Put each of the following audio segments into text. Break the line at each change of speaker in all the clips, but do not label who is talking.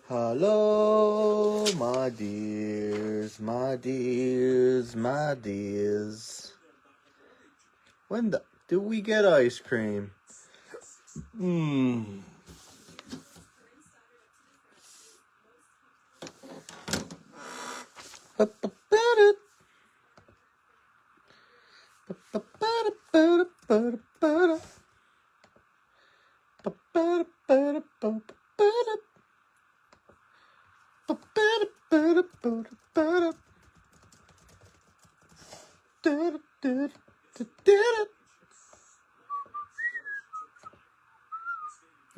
Hello, my dears, my dears, my dears. When do we get ice cream?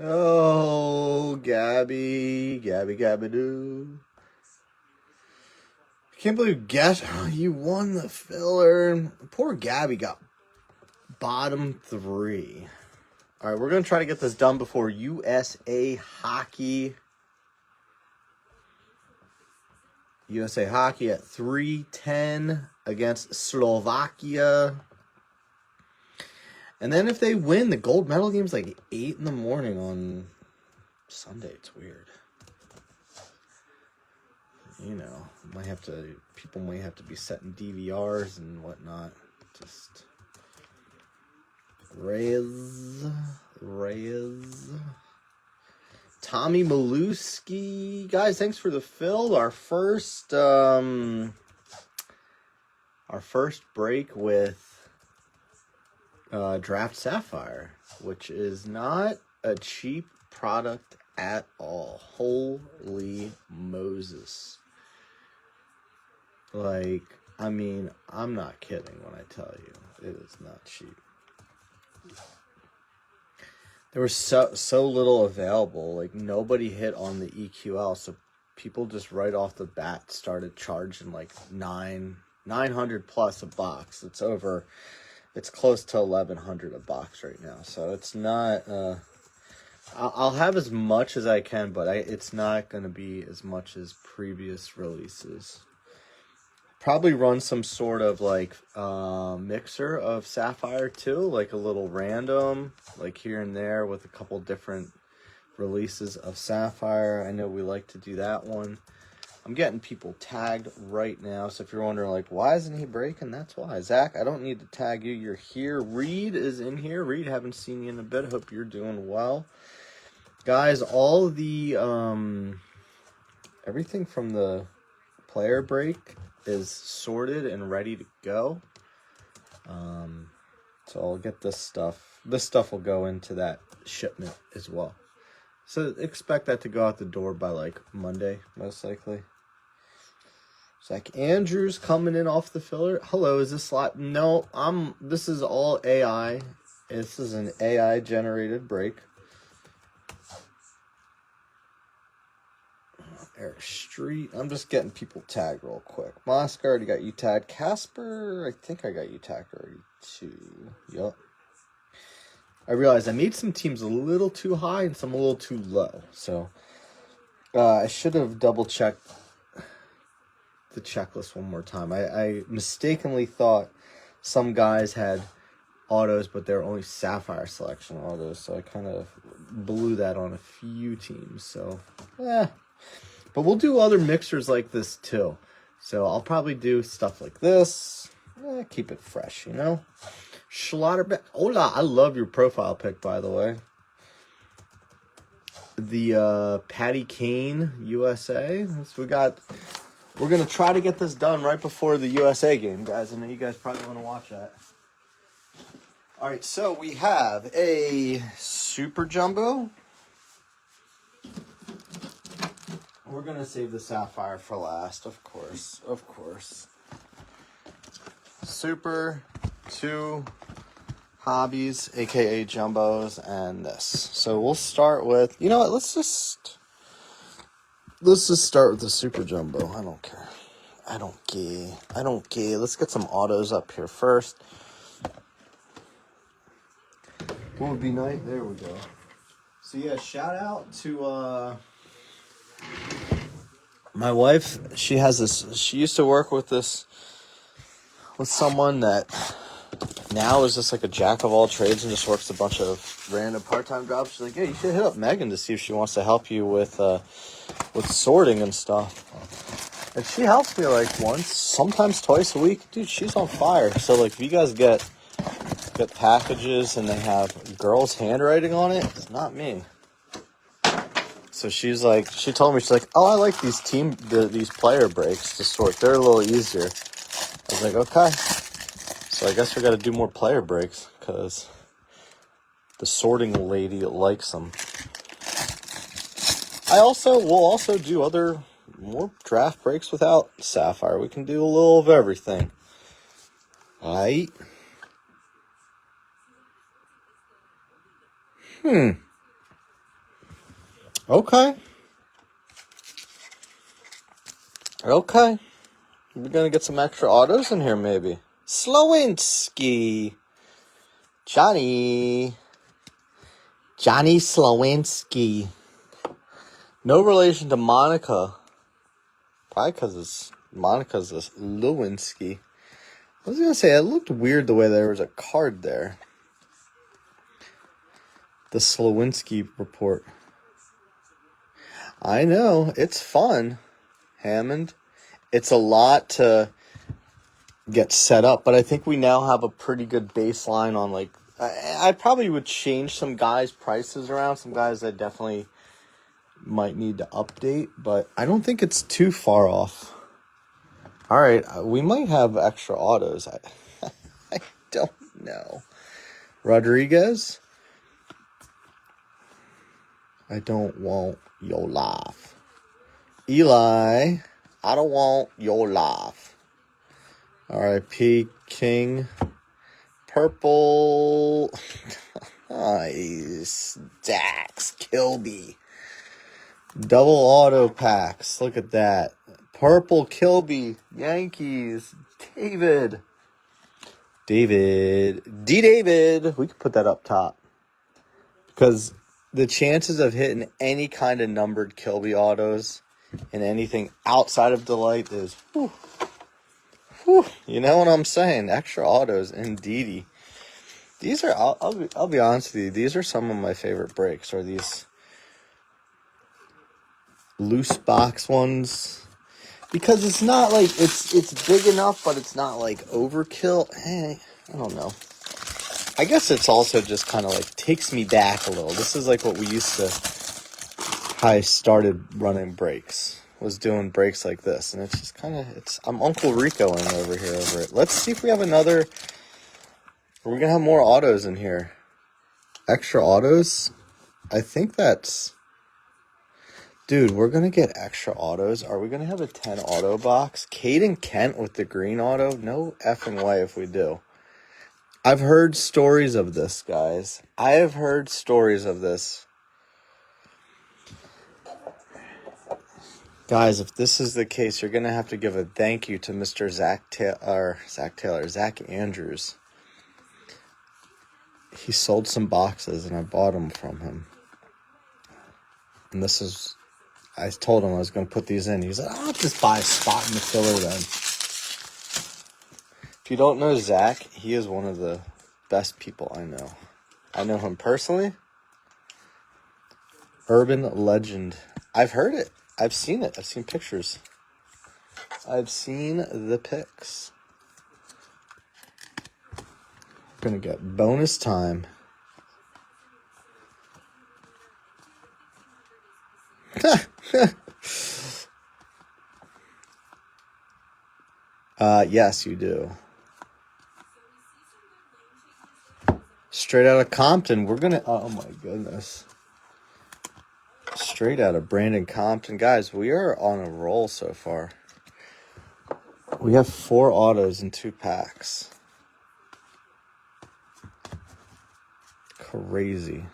Oh, Gabby doo. I can't believe you won the filler. Poor Gabby got bottom 3. All right, we're going to try to get this done before USA Hockey. USA Hockey at 3:10 against Slovakia. And then if they win, the gold medal game's like 8 in the morning on Sunday. It's weird. You know, people might have to be setting DVRs and whatnot. Just Reyes. Tommy Maluski. Guys, thanks for the fill. Our first break with Draft Sapphire, which is not a cheap product at all. Holy Moses. Like, I mean, I'm not kidding when I tell you it is not cheap. There was so little available. Like, nobody hit on the EQL, so people just right off the bat started charging like $900 plus a box. It's close to $1,100 a box right now. So it's not. I'll have as much as I can, but it's not going to be as much as previous releases. Probably run some sort of like mixer of Sapphire too, like a little random, like here and there with a couple different releases of Sapphire. I know we like to do that one. I'm getting people tagged right now, so if you're wondering like, why isn't he breaking? That's why. Zach, I don't need to tag you. You're here. Reed is in here. Reed, haven't seen you in a bit. Hope you're doing well. Guys, all the everything from the player break is sorted and ready to go. So I'll get this stuff. This stuff will go into that shipment as well. So expect that to go out the door by like Monday, most likely. Zach Andrews coming in off the filler. Hello, is this slot? No, this is all AI. This is an AI generated break. Eric Street. I'm just getting people tagged real quick. Moscow, already got you tagged. Casper, I think I got you tagged already too. Yup. I realized I made some teams a little too high and some a little too low. So I should have double checked the checklist one more time. I mistakenly thought some guys had autos, but they're only Sapphire selection autos. So I kind of blew that on a few teams. So, But we'll do other mixers like this too. So I'll probably do stuff like this. Keep it fresh, you know? Schlotterbeck. Hola, I love your profile pic, by the way. The Patty Kane USA. So we're going to try to get this done right before the USA game, guys. I know you guys probably want to watch that. All right, so we have a Super Jumbo. We're going to save the Sapphire for last, of course. Of course. Super, 2 hobbies, a.k.a. Jumbos, and this. So we'll start with... You know what? Let's just start with the Super Jumbo. I don't care. I don't care. Let's get some autos up here first. What would be nice? There we go. So, yeah, shout out to... My wife, she has this, she used to work with someone that now is just like a jack of all trades and just works a bunch of random part-time jobs. She's like, yeah, you should hit up Megan to see if she wants to help you with sorting and stuff. And she helps me like once, sometimes twice a week. Dude, she's on fire. So like if you guys get packages and they have girls' handwriting on it, it's not me. So she's like, she told me, she's like, oh, I like these these player breaks to sort. They're a little easier. I was like, okay. So I guess we got to do more player breaks because the sorting lady likes them. We'll also do more draft breaks without Sapphire. We can do a little of everything. Alright. Okay. Okay. We're gonna get some extra autos in here, maybe. Slowinski. Johnny Slowinski. No relation to Monica. Probably because Monica's a Lewinsky. I was gonna say, it looked weird the way there was a card there. The Slowinski report. I know, it's fun, Hammond. It's a lot to get set up, but I think we now have a pretty good baseline on, like, I probably would change some guys' prices around, some guys that definitely might need to update, but I don't think it's too far off. All right, we might have extra autos. I don't know. Rodriguez? I don't want your laugh. Eli? I don't want your laugh. R.I.P. King. Purple. Nice. Dax Kilby. Double auto packs. Look at that. Purple Kilby. Yankees. David. David. We could put that up top. Because the chances of hitting any kind of numbered Kilby autos and anything outside of Delight is, you know what I'm saying? Extra autos, indeedy. These are, I'll be honest with you, these are some of my favorite breaks, are these loose box ones. Because it's not like, it's big enough, but it's not like overkill. I don't know. I guess it's also just kind of like takes me back a little. This is like what we used to, how I started running breaks, was doing breaks like this. And it's just kind of, I'm Uncle Rico-ing over here over it. Let's see if we have another, we're going to have more autos in here. Extra autos? I think that's, dude, we're going to get extra autos. Are we going to have a 10 auto box? Caden Kent with the green auto? No effing way if we do. I've heard stories of this, guys. I have heard stories of this. Guys, if this is the case, you're going to have to give a thank you to Mr. Zach Andrews. He sold some boxes, and I bought them from him. And I told him I was going to put these in. He's like, I'll just buy a spot in the filler then. If you don't know Zach, he is one of the best people I know. I know him personally. Urban legend. I've heard it. I've seen it. I've seen pictures. I've seen the pics. Gonna get bonus time. Yes, you do. Straight out of Compton. We're gonna, oh my goodness. Straight out of Brandon Compton. Guys, we are on a roll so far. We have 4 autos in 2 packs. Crazy.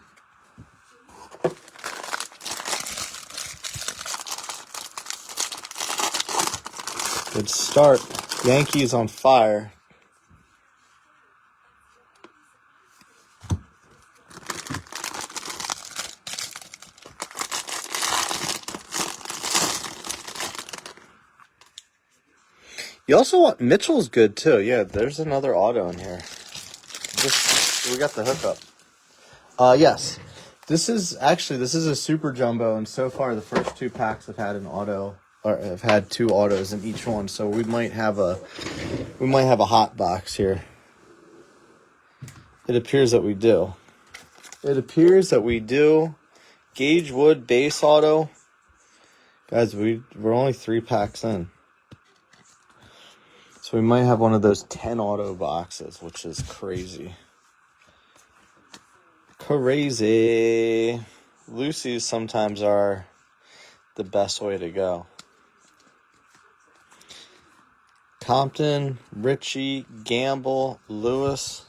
Good start. Yankees on fire. You also want Mitchell's good too. Yeah, there's another auto in here. We got the hookup. Yes. This is a super jumbo, and so far the first 2 packs have had an auto, or have had 2 autos in each one. So we might have a hot box here. It appears that we do. Gage Wood base auto. Guys, we're only 3 packs in. So we might have one of those 10 auto boxes, which is crazy. Crazy. Lucy's sometimes are the best way to go. Compton, Richie, Gamble, Lewis.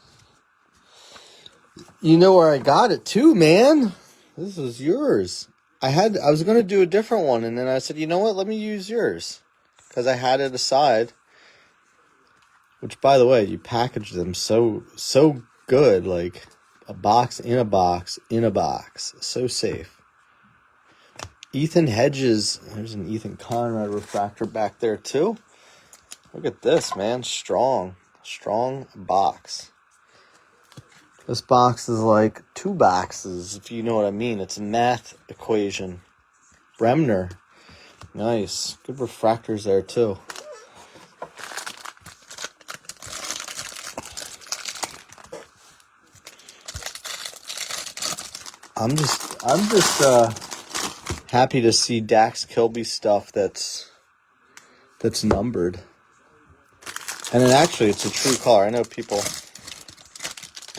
You know where I got it too, man. This is yours. I was going to do a different one, and then I said, you know what? Let me use yours. Because I had it aside. Which, by the way, you packaged them so good. Like a box in a box in a box. So safe. Ethan Hedges. There's an Ethan Conrad refractor back there, too. Look at this, man. Strong box. This box is like 2 boxes, if you know what I mean. It's a math equation. Bremner. Nice. Good refractors there, too. I'm just happy to see Dax Kilby stuff that's numbered. And then actually, it's a true color. I know people.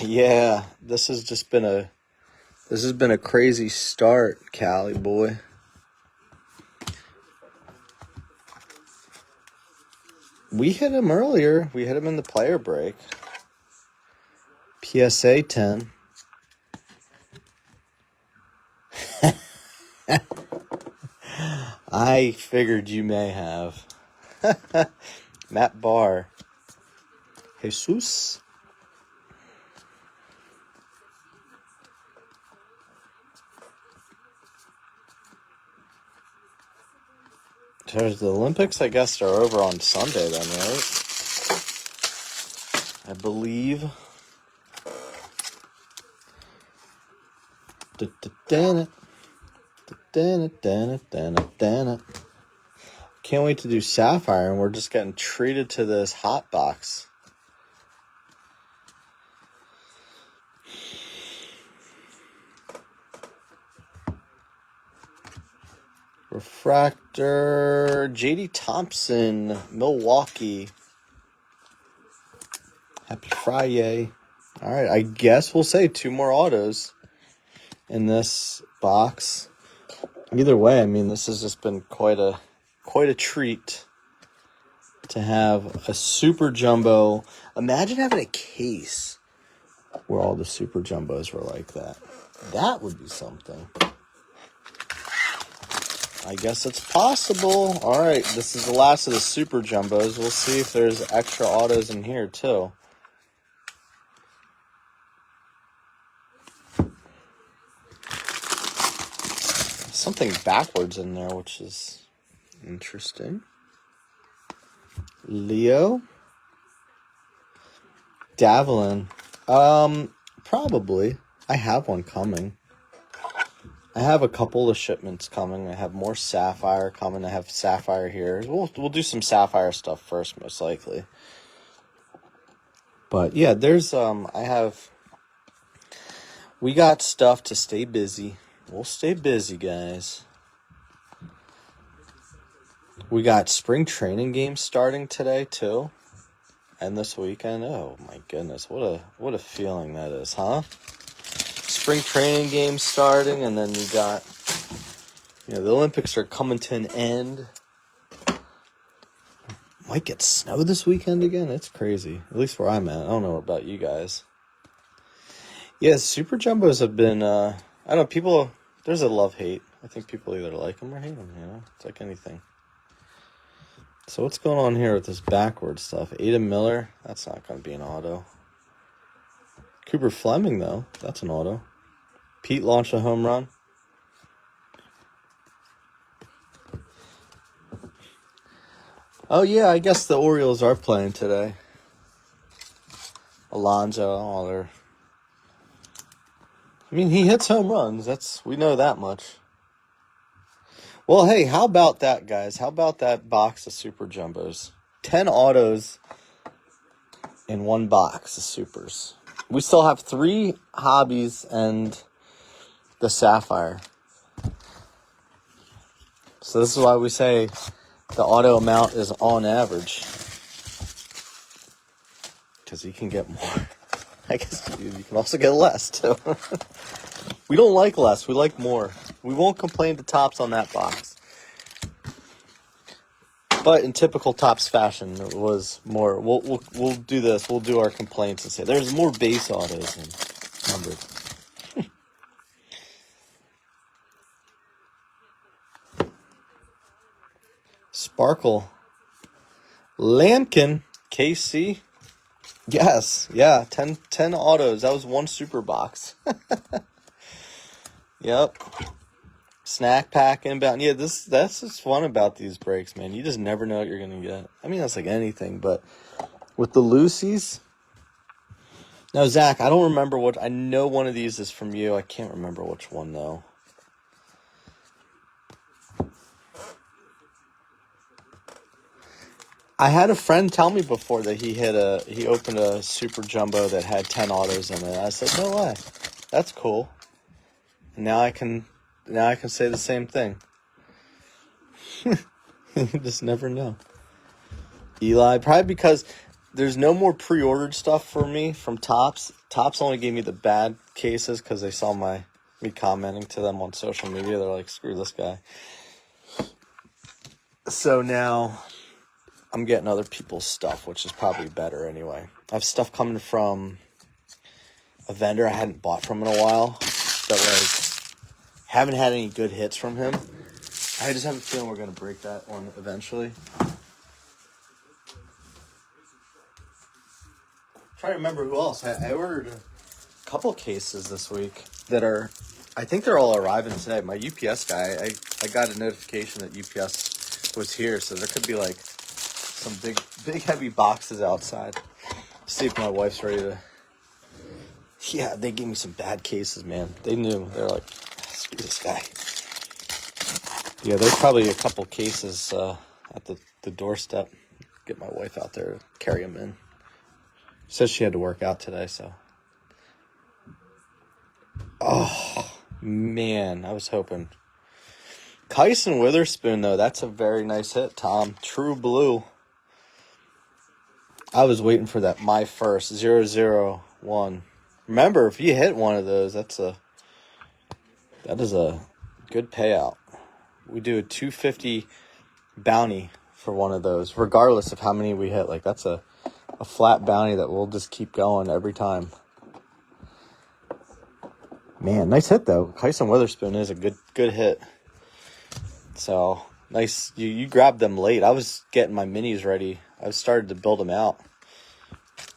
Yeah, this has been a crazy start, Cali boy. We hit him earlier. We hit him in the player break. PSA 10. I figured you may have. Matt Barr. Jesus. There's the Olympics, I guess, are over on Sunday then, right? I believe. Can't wait to do Sapphire, and we're just getting treated to this hot box. Refractor, JD Thompson, Milwaukee. Happy Friday. All right, I guess we'll say 2 more autos in this box. Either way, I mean, this has just been quite a treat to have a super jumbo. Imagine having a case where all the super jumbos were like that. That would be something. I guess it's possible. All right, this is the last of the super jumbos. We'll see if there's extra autos in here, too. Something backwards in there, which is interesting. Leo. Davelin. Probably. I have one coming. I have a couple of shipments coming. I have more Sapphire coming. I have Sapphire here. We'll do some Sapphire stuff first, most likely. But yeah, there's we got stuff to stay busy. We'll stay busy, guys. We got spring training games starting today too, and this weekend. Oh my goodness, what a feeling that is, huh? Spring training games starting, and then you got, the Olympics are coming to an end. Might get snow this weekend again. It's crazy. At least where I'm at. I don't know about you guys. Yeah, super jumbos have been. I don't know. People, there's a love-hate. I think people either like them or hate them. It's like anything. So what's going on here with this backward stuff? Ada Miller. That's not going to be an auto. Cooper Fleming, though. That's an auto. Pete launched a home run. Oh, yeah, I guess the Orioles are playing today. Alonso, all their... I mean, he hits home runs. We know that much. Well, hey, how about that, guys? How about that box of Super Jumbos? 10 autos in one box of Supers. We still have 3 hobbies and the Sapphire. So this is why we say the auto amount is on average. Because you can get more. I guess you can also get less, too. We don't like less. We like more. We won't complain to Topps on that box. But in typical Topps fashion, it was more. We'll do this. We'll do our complaints and say there's more base autos than numbered. Sparkle. Lampkin. KC. Yes. Yeah. 10 autos. That was one super box. Yep. Snack pack inbound. Yeah, that's what's fun about these breaks, man. You just never know what you're going to get. I mean, that's like anything, but with the Lucy's. Now, Zach, I don't remember I know one of these is from you. I can't remember which one, though. I had a friend tell me before that he opened a Super Jumbo that had 10 autos in it. I said, no way. That's cool. And now I can say the same thing. You just never know. Eli, probably because there's no more pre-ordered stuff for me from Topps. Topps only gave me the bad cases because they saw me commenting to them on social media. They're like, screw this guy. So now I'm getting other people's stuff, which is probably better anyway. I have stuff coming from a vendor I hadn't bought from in a while that haven't had any good hits from him. I just have a feeling we're going to break that one eventually. Trying to remember who else. I ordered a couple cases this week that I think they're all arriving today. My UPS guy, I got a notification that UPS was here, so there could be like some big heavy boxes outside. See if my wife's ready to... Yeah, they gave me some bad cases, man. They knew. They're like, screw this guy. Yeah, there's probably a couple cases at the doorstep. Get my wife out there to carry them in. Says she had to work out today, so. Oh, man, I was hoping. Kyson Witherspoon, though, that's a very nice hit, Tom. True blue. I was waiting for that My First 001. Remember, if you hit one of those, that is a good payout. We do a $250 bounty for one of those, regardless of how many we hit. Like, that's a flat bounty that we'll just keep going every time. Man, nice hit, though. Kyson Witherspoon is a good hit. So, nice. You grabbed them late. I was getting my minis ready. I started to build them out.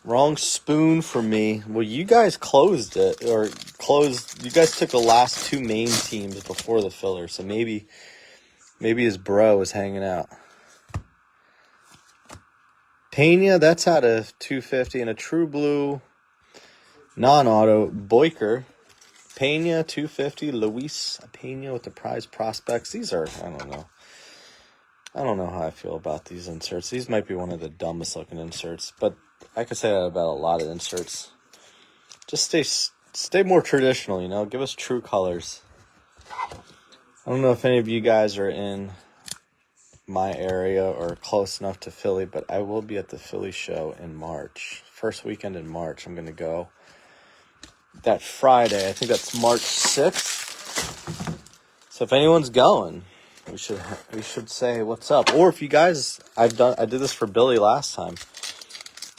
Wrong spoon for me. Well, you guys closed it. You guys took the last 2 main teams before the filler. So maybe his bro was hanging out. Pena, that's out of 250. And a true blue non-auto. Boyker. Pena, 250. Luis Pena with the prize prospects. These are, I don't know. I don't know how I feel about these inserts. These might be one of the dumbest looking inserts. But I could say that about a lot of inserts. Just stay more traditional, Give us true colors. I don't know if any of you guys are in my area or close enough to Philly, but I will be at the Philly show in March. First weekend in March, I'm going to go. That Friday, I think that's March 6th. So if anyone's going, we should say what's up. Or if you guys, I did this for Billy last time.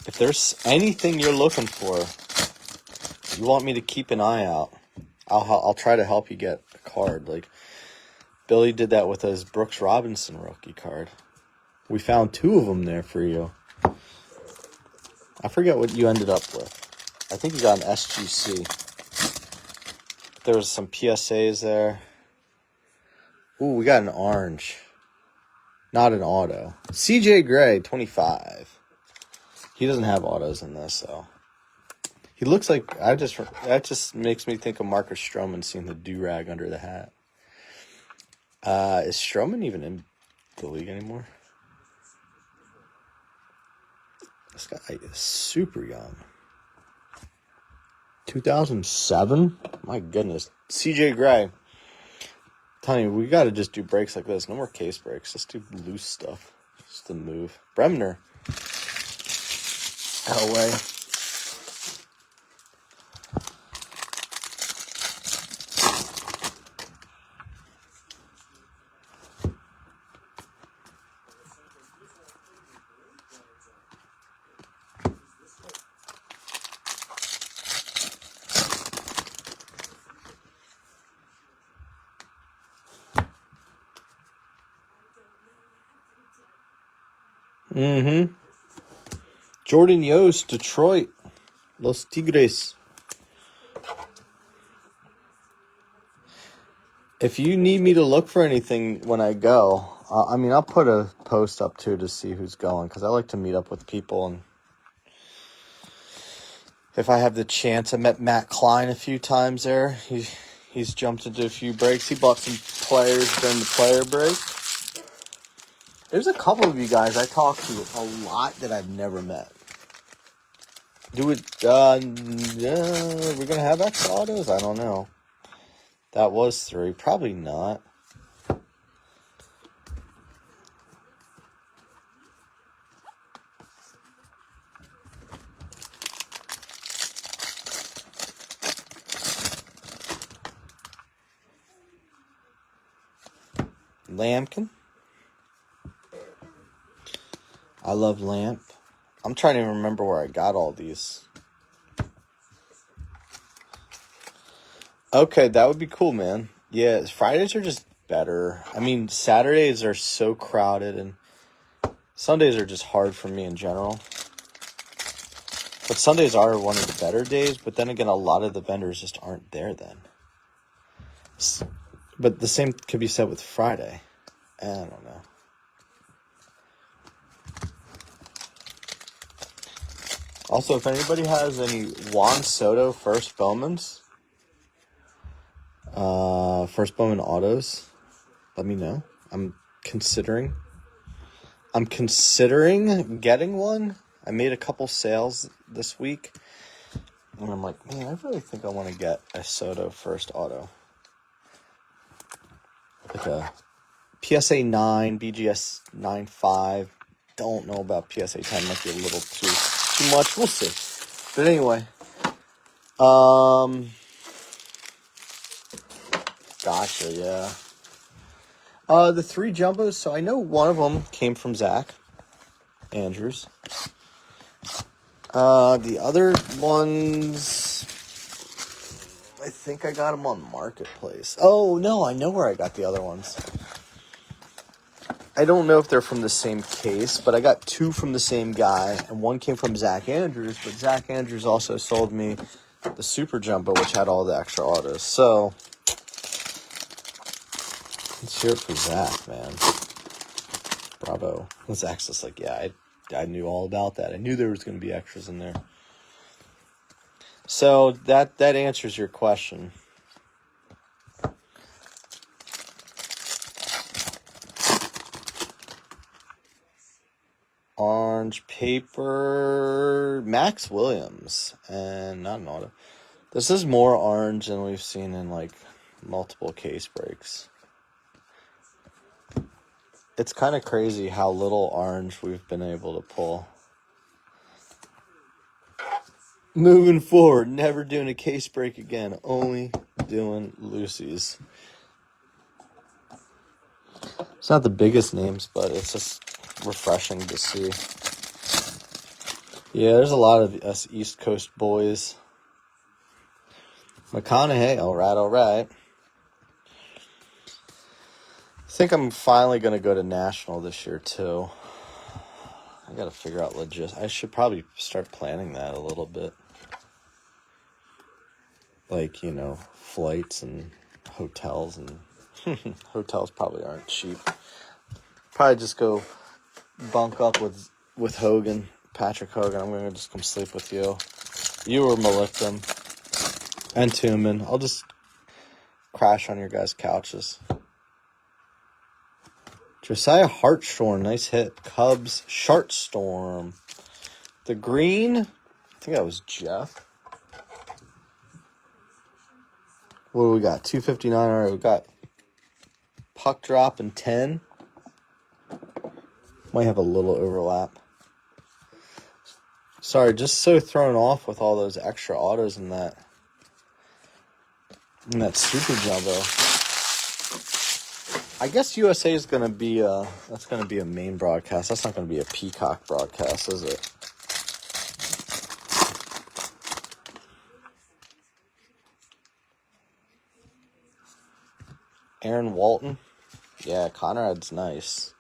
If there's anything you're looking for, you want me to keep an eye out, I'll try to help you get a card. Like Billy did that with his Brooks Robinson rookie card. We found 2 of them there for you. I forget what you ended up with. I think you got an SGC. There was some PSAs there. Ooh, we got an orange. Not an auto. CJ Gray, 25. He doesn't have autos in this, so. He looks like, that just makes me think of Marcus Stroman seeing the do-rag under the hat. Is Stroman even in the league anymore? This guy is super young. 2007? My goodness. CJ Gray. Telling you, we got to just do breaks like this. No more case breaks. Just do loose stuff. Just the move. Bremner. Elway. Jordan Yost, Detroit. Los Tigres. If you need me to look for anything when I go, I'll put a post up too to see who's going, because I like to meet up with people. And if I have the chance, I met Matt Klein a few times there. He's jumped into a few breaks. He bought some players during the player break. There's a couple of you guys I talk to a lot that I've never met. We're going to have extra autos? I don't know. That was 3. Probably not. Lampkin. I love Lamp. I'm trying to remember where I got all these. Okay, that would be cool, man. Yeah, Fridays are just better. Saturdays are so crowded, and Sundays are just hard for me in general. But Sundays are one of the better days, but then again, a lot of the vendors just aren't there then. But the same could be said with Friday. I don't know. Also, if anybody has any Juan Soto first Bowmans, first Bowman autos, let me know. I'm considering getting one. I made a couple sales this week, and I'm like, man, I really think I want to get a Soto first auto. Like a PSA 9, BGS 9.5. Don't know about PSA 10. Might be a little too much. We'll see. But anyway, gotcha. Yeah. The 3 jumbos. So I know one of them came from Zach Andrews. The other ones, I think I got them on Marketplace. Oh no, I know where I got the other ones. I don't know if they're from the same case, but I got 2 from the same guy, and one came from Zach Andrews, but Zach Andrews also sold me the Super Jumbo, which had all the extra autos. So, let's hear it for Zach, man. Bravo. And Zach's just like, yeah, I knew all about that. I knew there was going to be extras in there. So, that answers your question. Orange paper, Max Williams, and not an auto. This is more orange than we've seen in like multiple case breaks. It's kind of crazy how little orange we've been able to pull. Moving forward, never doing a case break again, only doing loosies. It's not the biggest names, but it's just refreshing to see. Yeah, there's a lot of us East Coast boys. McConaughey, all right. I think I'm finally going to go to National this year, too. I got to figure out I should probably start planning that a little bit. Like, flights and hotels, and hotels probably aren't cheap. Probably just go bunk up with Hogan, Patrick Hogan. I'm going to just come sleep with you. You or Malikton and Tuman. I'll just crash on your guys' couches. Josiah Hartshorn, nice hit. Cubs, Shartstorm. The green, I think that was Jeff. What do we got? 259. All right, we got puck drop and 10. Might have a little overlap. Sorry, just so thrown off with all those extra autos in that super jumbo. I guess USA is going to be that's going to be a main broadcast. That's not going to be a Peacock broadcast, is it? Aaron Walton. Yeah, Conrad's nice.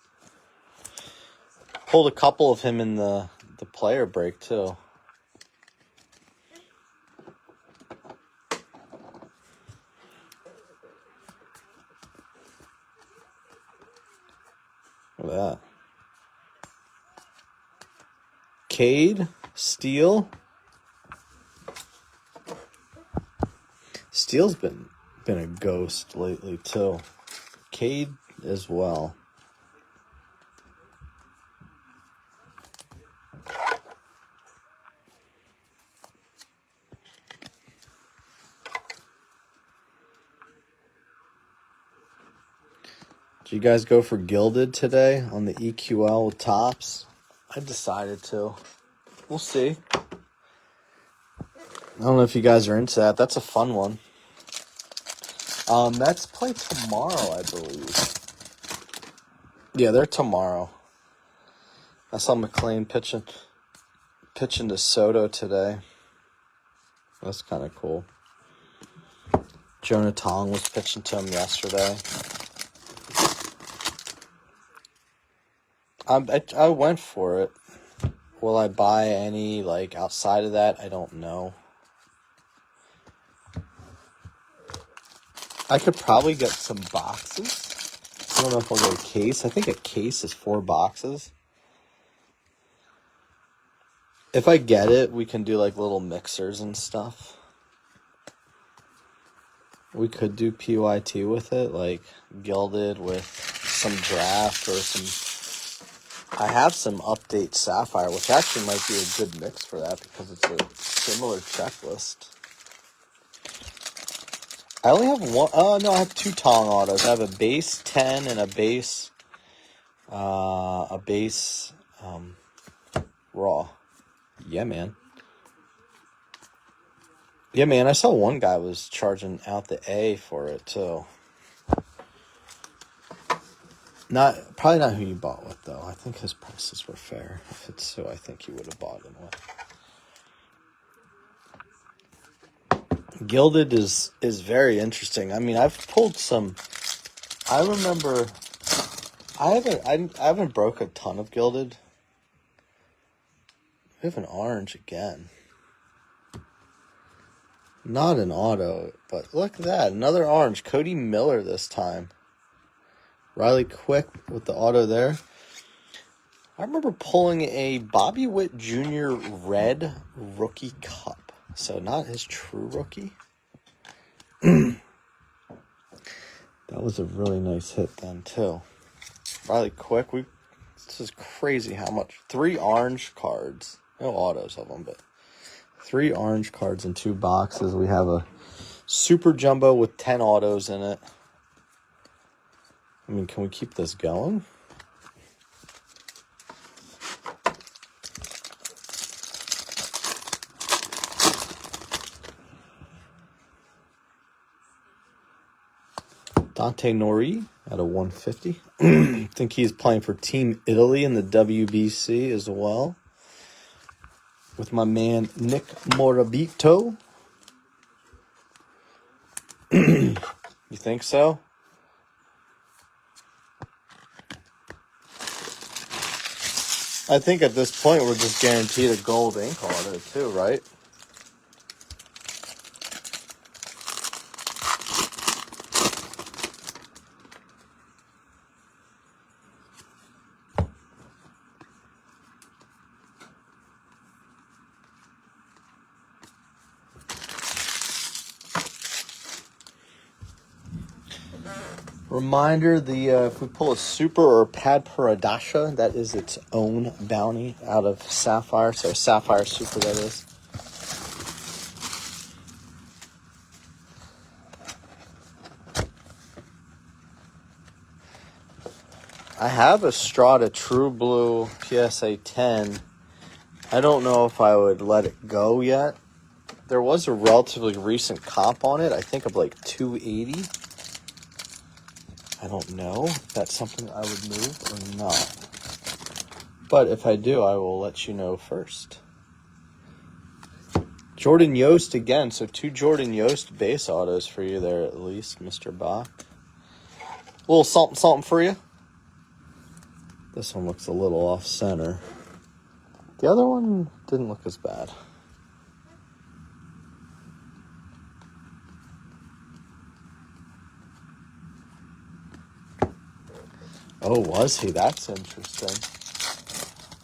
Pulled a couple of him in the player break, too. Look at that. Cade, Steele. Steele's been a ghost lately, too. Cade as well. Did you guys go for Gilded today on the EQL with Topps? I decided to. We'll see. I don't know if you guys are into that. That's a fun one. Mets play tomorrow, I believe. Yeah, they're tomorrow. I saw McLean pitching to Soto today. That's kind of cool. Jonah Tong was pitching to him yesterday. I went for it. Will I buy any, like, outside of that? I don't know. I could probably get some boxes. I don't know if I'll get a case. I think a case is 4 boxes. If I get it, we can do, like, little mixers and stuff. We could do PYT with it, like, Gilded with some draft or some... I have some update Sapphire, which actually might be a good mix for that because it's a similar checklist. I only have one. Oh, no, I have 2 Tong autos. I have a base 10 and a base raw. Yeah, man. Yeah, man, I saw one guy was charging out the A for it, too. Probably not who you bought with, though. I think his prices were fair. If it's who I think you would have bought him with. Gilded is very interesting. I mean, I've pulled some. I remember. I haven't broke a ton of Gilded. We have an orange again. Not an auto, but look at that. Another orange. Cody Miller this time. Riley Quick with the auto there. I remember pulling a Bobby Witt Jr. red rookie cup. So not his true rookie. That was a really nice hit then, too. Riley Quick. This is crazy how much. 3 orange cards. No autos of them, but 3 orange cards in 2 boxes. We have a super jumbo with 10 autos in it. I mean, can we keep this going? Dante Nori at a 150. I think he's playing for Team Italy in the WBC as well. With my man Nick Morabito. You think so? I think at this point we're just guaranteed a gold ink auto too, right? Reminder, if we pull a Super or Pad Paradasha, that is its own bounty out of Sapphire. So Sapphire Super, that is. I have a Strata True Blue PSA 10. I don't know if I would let it go yet. There was a relatively recent comp on it, I think of like 280. I don't know if that's something I would move or not. But if I do, I will let you know first. Jordan Yost again. So 2 Jordan Yost base autos for you there at least, Mr. Bach. A little something for you. This one looks a little off center. The other one didn't look as bad. Oh, was he? That's interesting.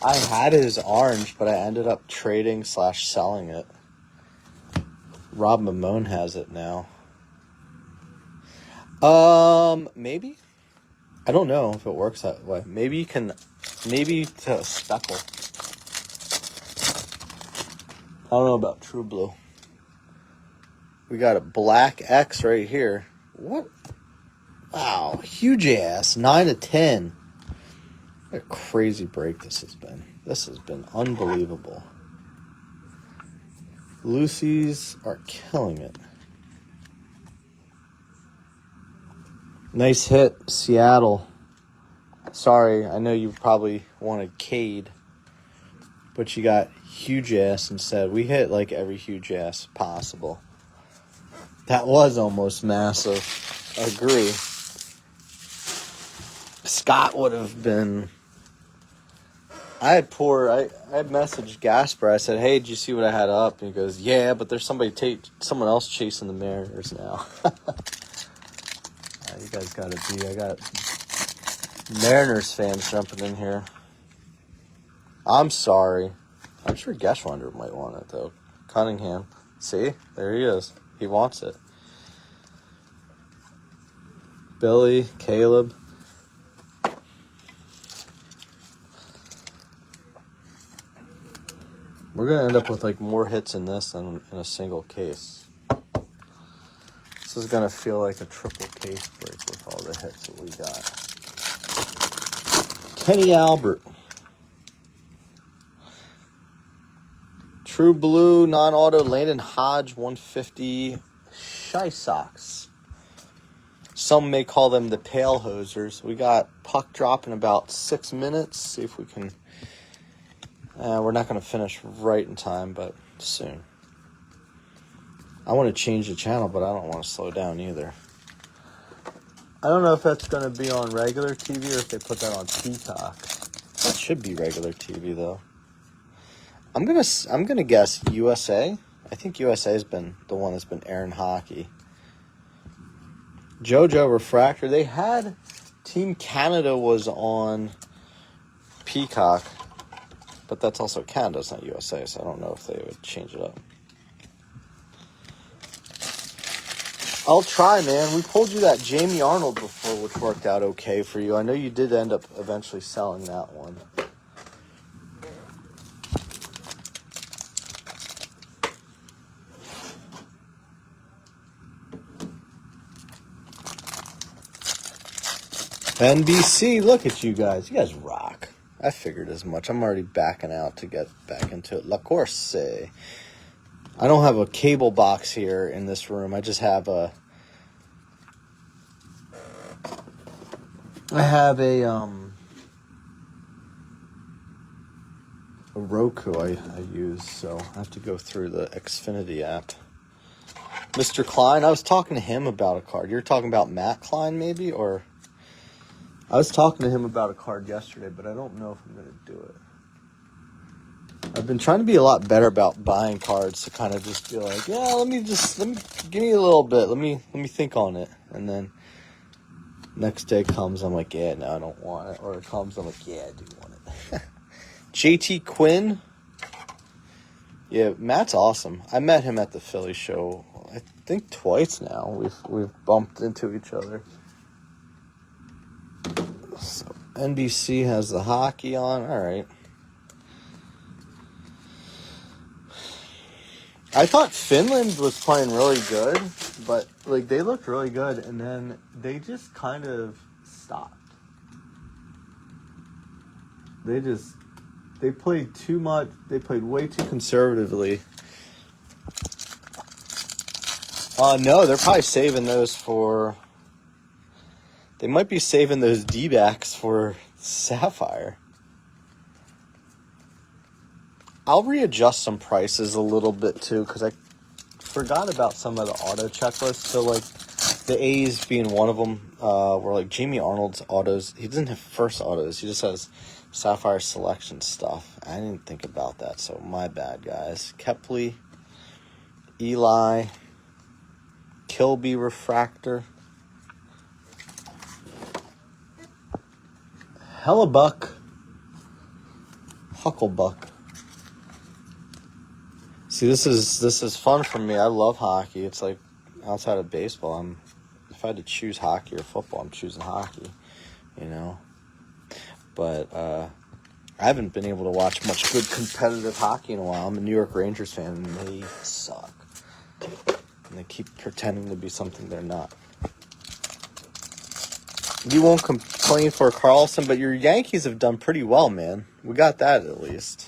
I had his orange, but I ended up trading / selling it. Rob Mamone has it now. Maybe? I don't know if it works that way. Maybe to speckle. I don't know about True Blue. We got a black X right here. What? Wow, huge ass. 9 to 10. What a crazy break this has been. This has been unbelievable. Lucy's are killing it. Nice hit, Seattle. Sorry, I know you probably wanted Cade, but you got huge ass instead. We hit like every huge ass possible. That was almost massive. I agree. Scott would have been... I had messaged Gasper. I said, hey, did you see what I had up? And he goes, yeah, but there's someone else chasing the Mariners now. You guys got to be... I got Mariners fans jumping in here. I'm sorry. I'm sure Geschwander might want it, though. Cunningham. See? There he is. He wants it. Billy, Caleb. We're going to end up with like more hits in this than in a single case. This is going to feel like a triple case break with all the hits that we got. Kenny Albert. True Blue, non-auto, Landon Hodge, 150. Shy Sox. Some may call them the Pale Hosers. We got puck drop in about 6 minutes. See if we can... we're not going to finish right in time, but soon. I want to change the channel, but I don't want to slow down either. I don't know if that's going to be on regular TV or if they put that on Peacock. That should be regular TV, though. I'm gonna guess USA. I think USA has been the one that's been airing hockey. JoJo Refractor. They had Team Canada was on Peacock, but that's also Canada. It's not USA, so I don't know if they would change it up. I'll try, man. We pulled you that Jamie Arnold before, which worked out okay for you. I know you did end up eventually selling that one. NBC, look at you guys. You guys rock. I figured as much. I'm already backing out to get back into it. La Course. I don't have a cable box here in this room. I just have a... I have a Roku I use, so I have to go through the Xfinity app. Mr. Klein, I was talking to him about a card. You're talking about Matt Klein, maybe? Or... I was talking to him about a card yesterday, but I don't know if I'm going to do it. I've been trying to be a lot better about buying cards to kind of just be like, yeah, let me give me a little bit. Let me think on it. And then next day comes, I'm like, yeah, no, I don't want it. Or it comes, I'm like, yeah, I do want it. JT Quinn. Yeah, Matt's awesome. I met him at the Philly show, I think twice now. We've bumped into each other. NBC has the hockey on. All right. I thought Finland was playing really good, but like they looked really good, and then they just kind of stopped. They played too much. They played way too conservatively. No, they're probably saving those for... They might be saving those D-backs for Sapphire. I'll readjust some prices a little bit, too, because I forgot about some of the auto checklists. So, like, the A's being one of them, were, like, Jamie Arnold's autos. He doesn't have first autos. He just has Sapphire selection stuff. I didn't think about that, so my bad, guys. Kepley, Eli... Kilby Refractor, Hellebuck, Hucklebuck. See, this is fun for me. I love hockey. It's like outside of baseball. If I had to choose hockey or football, I'm choosing hockey. You know, but I haven't been able to watch much good competitive hockey in a while. I'm a New York Rangers fan, and they suck. And they keep pretending to be something they're not. You won't complain for Carlson, but your Yankees have done pretty well, man. We got that at least.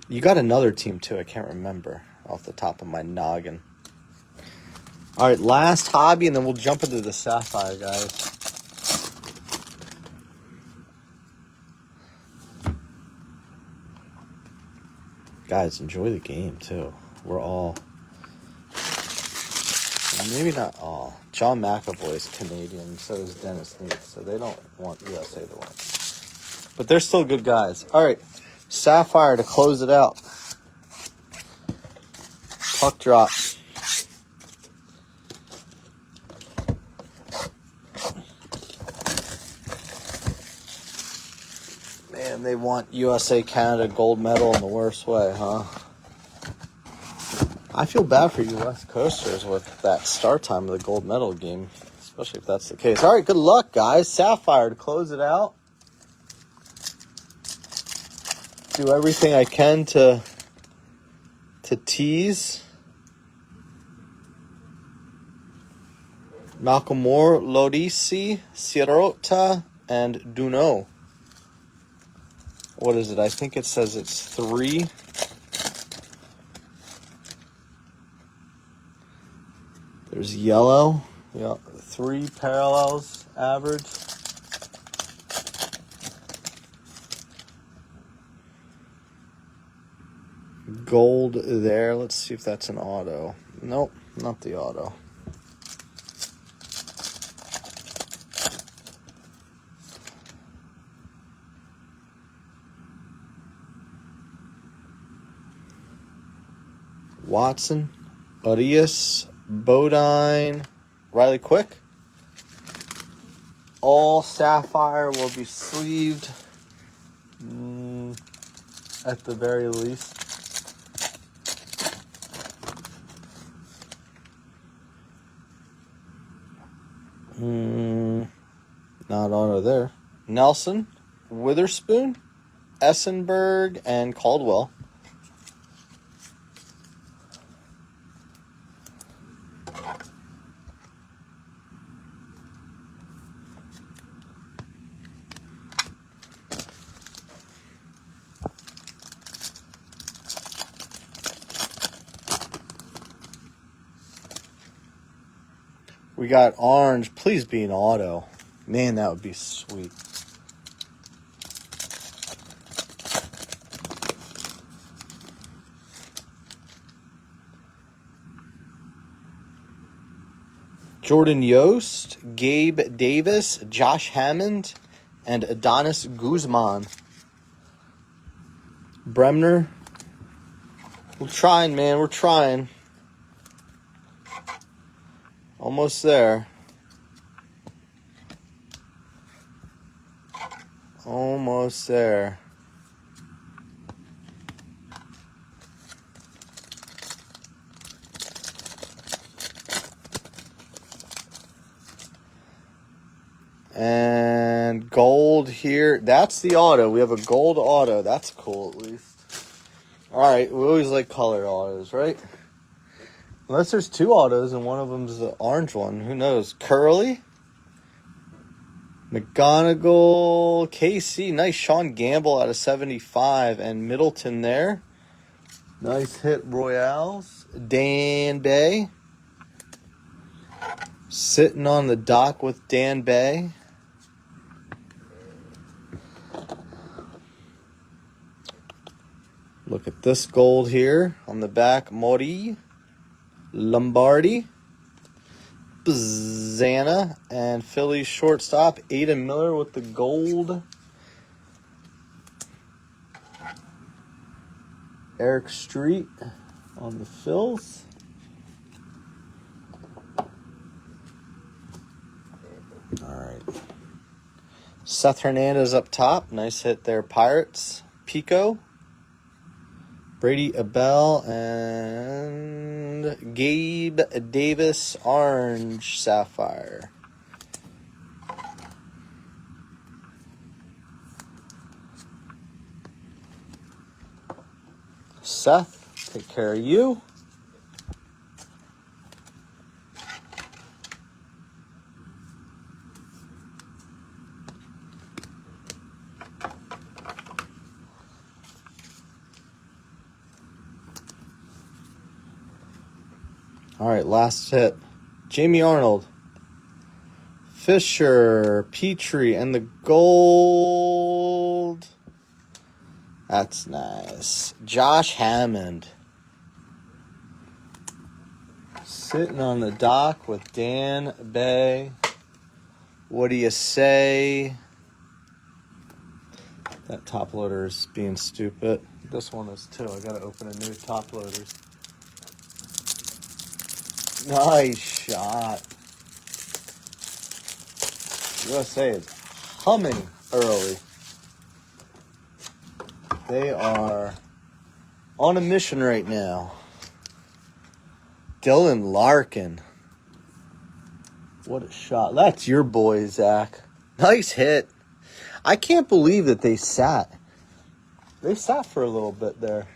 You got another team, too. I can't remember off the top of my noggin. All right, last hobby, and then we'll jump into the Sapphire, guys. Guys, enjoy the game, too. We're all... Maybe not all. John McAvoy's Canadian, so is Dennis Neat, so they don't want USA to win. But they're still good guys. All right, Sapphire to close it out. Puck drop. Man, they want USA Canada gold medal in the worst way, huh? I feel bad for you West Coasters with that start time of the gold medal game, especially if that's the case. All right, good luck, guys. Sapphire to close it out. Do everything I can to tease. Malcolm Moore, Lodisi, Sirota, and Duno. What is it? I think it says it's 3. There's yellow. Yeah, 3 parallels average. Gold there. Let's see if that's an auto. Nope, not the auto. Watson, Arias, Bodine, Riley Quick. All Sapphire will be sleeved at the very least. Not auto there. Nelson, Witherspoon, Essenberg, and Caldwell. We got orange. Please be an auto. Man, that would be sweet. Jordan Yost, Gabe Davis, Josh Hammond, and Adonis Guzman. Bremner. We're trying, man. We're trying. Almost there. Almost there. And And gold here. That's the auto. We have a gold auto. That's cool, at least. All right. We always like colored autos, right? Unless there's two autos and one of them's the orange one. Who knows? Curly. McGonigal. KC. Nice. Sean Gamble out of 75. And Middleton there. Nice hit. Royales. Dan Bay. Sitting on the dock with Dan Bay. Look at this gold here on the back. Mori, Lombardi, Zana, and Phillies shortstop. Aiden Miller with the gold. Eric Street on the Phils. All right. Seth Hernandez up top. Nice hit there, Pirates. Pico. Brady Abell and Gabe Davis, orange Sapphire. Seth, take care of you. All right, last hit. Jamie Arnold, Fisher, Petrie, and the gold. That's nice. Josh Hammond. Sitting on the dock with Dan Bay. What do you say? That top loader is being stupid. This one is too. I gotta open a new top loaders. Nice shot. USA is humming early. They are on a mission right now. Dylan Larkin. What a shot. That's your boy, Zach. Nice hit. I can't believe that they sat. They sat for a little bit there.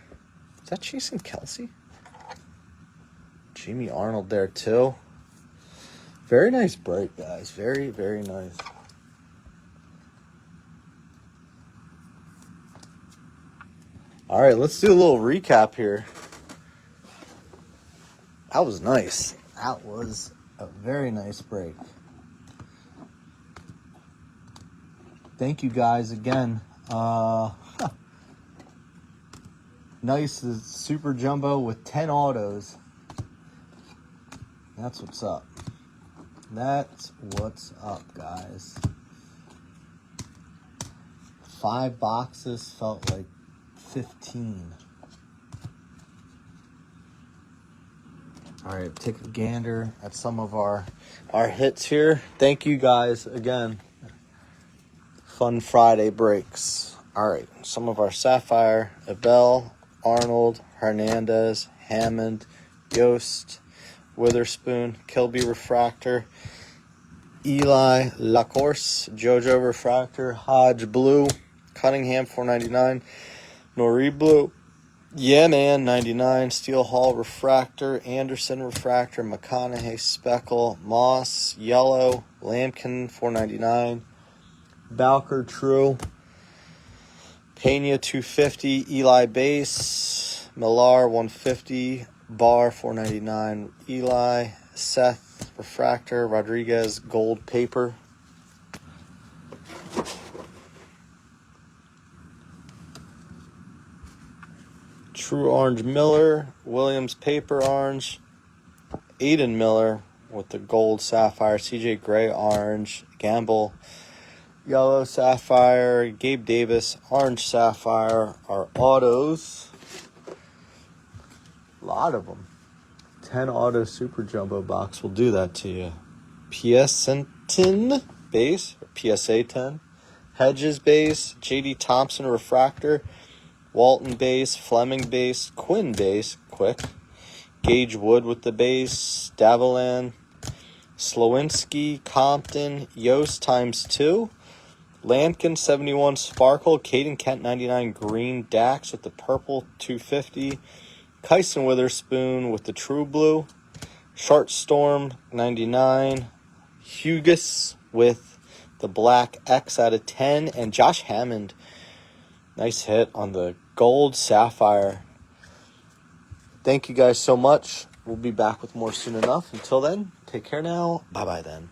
Is that Jason Kelsey? Jamie Arnold there, too. Very nice break, guys. Very, very nice. All right, let's do a little recap here. That was nice. That was a very nice break. Thank you, guys, again. Nice super jumbo with 10 autos. That's what's up. That's what's up, guys. 5 boxes felt like 15. All right, take a gander at some of our hits here. Thank you guys again. Fun Friday breaks. All right, some of our Sapphire, Abel, Arnold, Hernandez, Hammond, Yost, Witherspoon, Kilby Refractor, Eli Lacourse, JoJo Refractor, Hodge Blue, Cunningham 499, Nori Blue, Yeah Man 99, Steel Hall Refractor, Anderson Refractor, McConaughey Speckle, Moss Yellow, Lampkin 499, Balker True, Pena 250, Eli Base, Millar 150, Bar 499, Eli, Seth Refractor, Rodriguez Gold Paper. True Orange Miller, Williams Paper Orange, Aiden Miller with the gold Sapphire, CJ Gray Orange, Gamble Yellow Sapphire, Gabe Davis Orange Sapphire, our autos. A lot of them. 10 auto super jumbo box will do that to you. Piacentin base, or PSA 10. Hedges base, JD Thompson refractor, Walton base, Fleming base, Quinn base, quick. Gage Wood with the base, Davilan, Slowinski, Compton, Yost ×2. Lampkin 71 Sparkle, Caden Kent 99 Green Dax with the purple 250, Kyson Witherspoon with the True Blue, Short Storm 99, Hugus with the black X out of 10, and Josh Hammond, nice hit on the gold Sapphire. Thank you guys so much. We'll be back with more soon enough. Until then, take care now. Bye-bye then.